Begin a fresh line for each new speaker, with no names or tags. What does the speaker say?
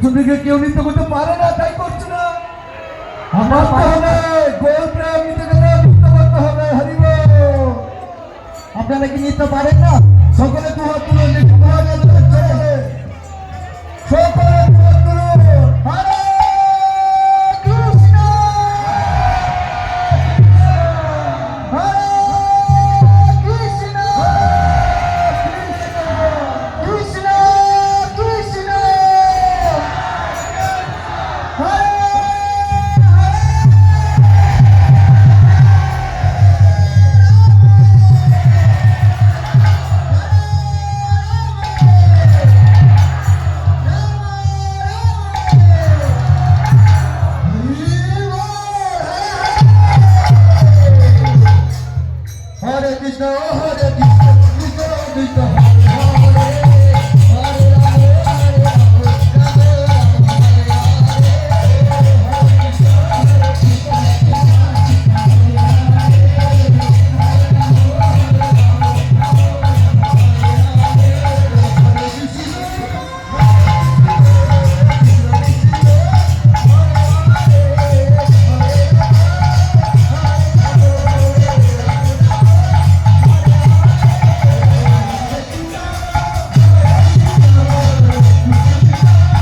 কৃষ্ণকে কেউ নৃত্য করতে পারে না, তাই করছে না। আমার হবে গোল প্রেম নিজেকে নৃত্য করতে হবে। হরিব, আপনারা কি নৃত্য পারেন না? সকলে দু হাত তুলে সকলে দু হাত তুলুন। হরে কৃষ্ণ হরে কৃষ্ণ কৃষ্ণ কৃষ্ণ হরে Hare Krishna, Krishna Krishna.